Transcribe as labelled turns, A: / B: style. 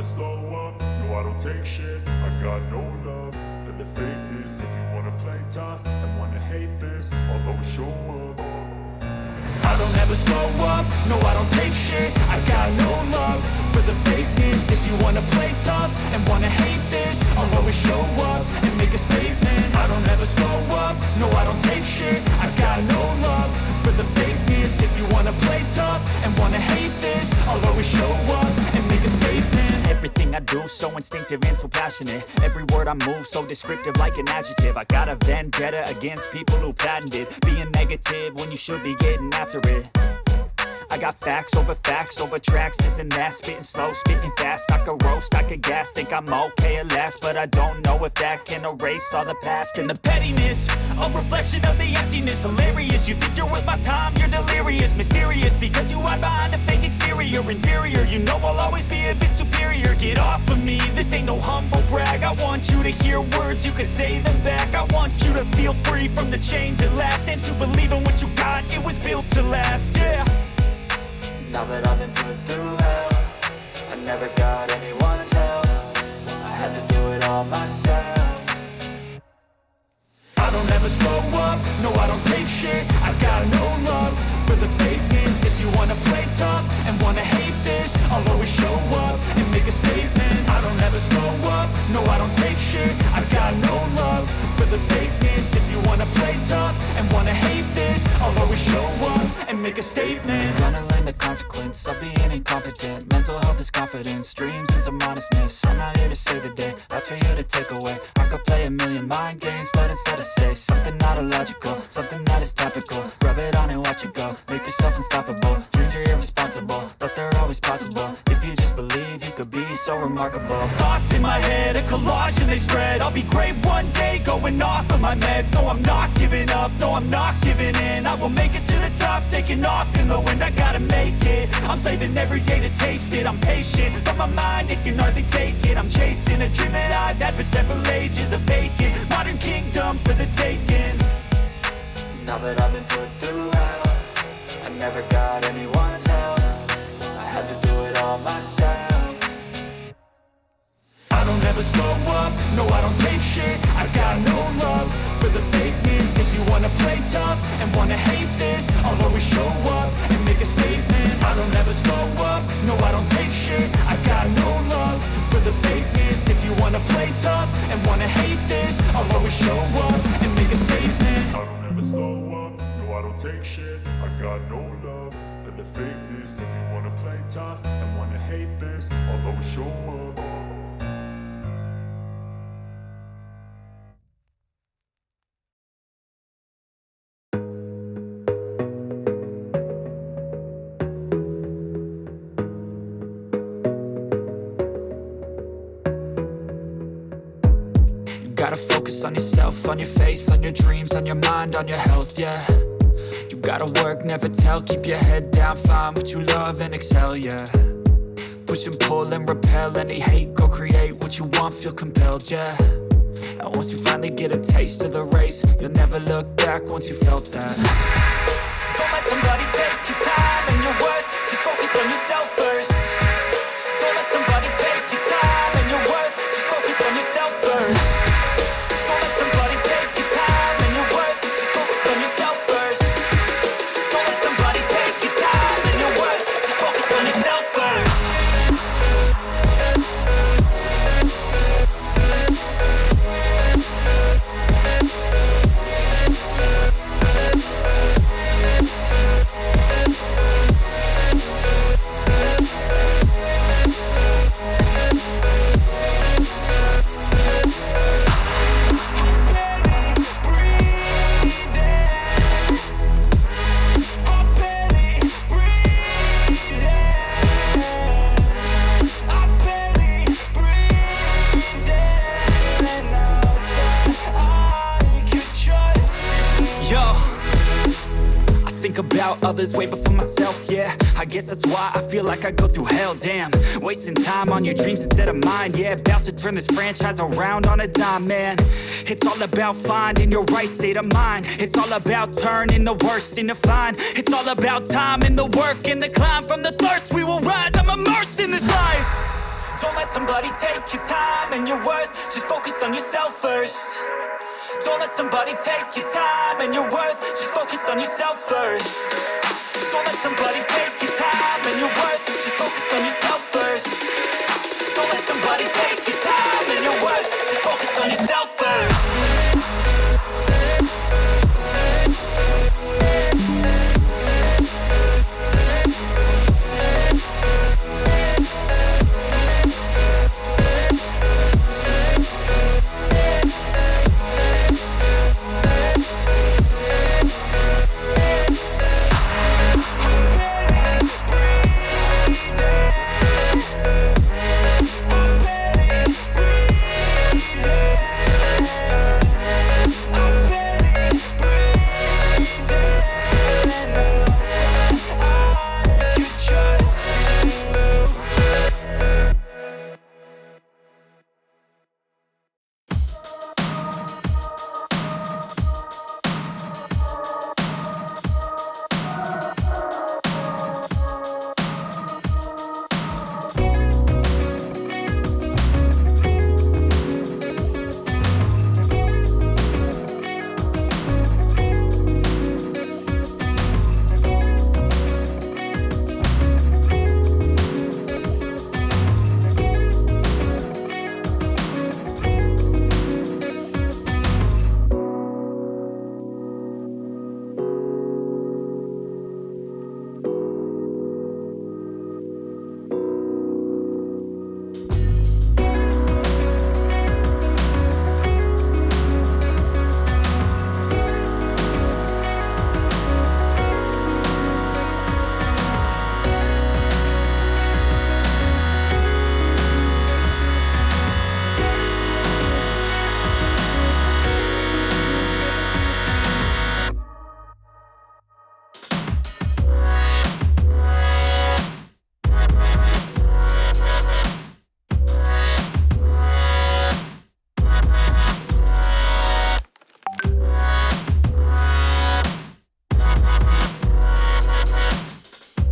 A: slow up, no I don't take shit. I got no love for the fakeness. If you wanna play tough and wanna hate this, I'll always show up. I don't ever slow up, no I don't take shit. I got no love for the fakeness. If you wanna play tough and wanna hate this, I'll always show up and make a statement. I don't ever slow up, no I don't take shit. I got no love for the fakeness. If you wanna play tough and wanna hate this, I'll always show up and make a statement.
B: Everything I do so instinctive and so passionate. Every word I move so descriptive like an adjective. I got a vendetta against people who patented being negative when you should be getting after it. I got facts over tracks, this and that. Spitting slow, spitting fast. I could roast, I could gas. Think I'm okay at last, but I don't know if that can erase all the past. And the pettiness, a reflection of the emptiness. Hilarious, you think you're worth my time, you're delirious. Mysterious, because you hide behind a fake exterior. Inferior, you know I'll always be a bit superior. Get off of me, this ain't no humble brag. I want you to hear words, you can say them back. I want you to feel free from the chains at last, and to believe in what you got, it was built to last, yeah.
C: Now that I've been put through hell, I never got anyone's help. I had to do it all myself.
A: I don't ever slow up, no I don't take shit. I got no love for the fakeness. If you wanna play tough and wanna hate this, I'll always show up and make a statement. I don't ever slow up, no I don't take shit. I got no love for the fakeness. If you wanna play tough and wanna hate this, I'll always show up and make a statement.
C: Gonna learn the consequence of being incompetent. Mental health is confidence, dreams and some honestness. I'm not here to save the day, that's for you to take away. I could play a million mind games, but instead I say something not illogical, something that is topical. Rub it on and watch it go, make yourself unstoppable. Dreams are irresponsible, but they're always possible. If you just believe, you could be so remarkable.
B: Thoughts in my head, a collage and they spread. I'll be great one day, going off of my meds. No, I'm not giving up, no, I'm not giving in. I will make it to the top, taking off in the wind. I gotta make it, I'm saving every day to taste it. I'm patient, but my mind, it can hardly take it. I'm chasing a dream that I've had for several ages. A vacant, modern kingdom for the taking.
C: Now that I've been put through hell, I never got anyone's help. I had to do it all myself.
A: I don't ever slow up, no I don't take shit. I got no love for the fakeness. If you wanna play tough and wanna hate this, I'll always show up and make a statement. I don't ever slow up, no I don't take shit. I got no love for the fakeness. If you wanna play tough and wanna hate this, I'll always show up and make a statement. I don't ever slow up, no I don't take shit. I got no love for the fakeness. If you wanna play tough and wanna hate this, I'll always show up.
C: Gotta focus on yourself, on your faith, on your dreams, on your mind, on your health, yeah. You gotta work, never tell, keep your head down, find what you love and excel, yeah. Push and pull and repel any hate, go create what you want, feel compelled, yeah. And once you finally get a taste of the race, you'll never look back once you felt that.
B: Don't let somebody take your time and your worth, just focus on yourself first. Don't let somebody take your time and your worth, just focus on yourself first. Don't let somebody take your time and your worth, just focus on yourself first. Don't let somebody take your time and your worth, just focus on yourself first. About others way before myself, yeah. I guess that's why I feel like I go through hell, damn. Wasting time on your dreams instead of mine, yeah. About to turn this franchise around on a dime, man. It's all about finding your right state of mind. It's all about turning the worst into fine. It's all about time and the work and the climb. From the thirst we will rise, I'm immersed in this life. Don't let somebody take your time and your worth. Just focus on yourself first. Don't let somebody take your time and your worth. Just focus on yourself first. Don't let somebody take your time and your worth. Just focus on yourself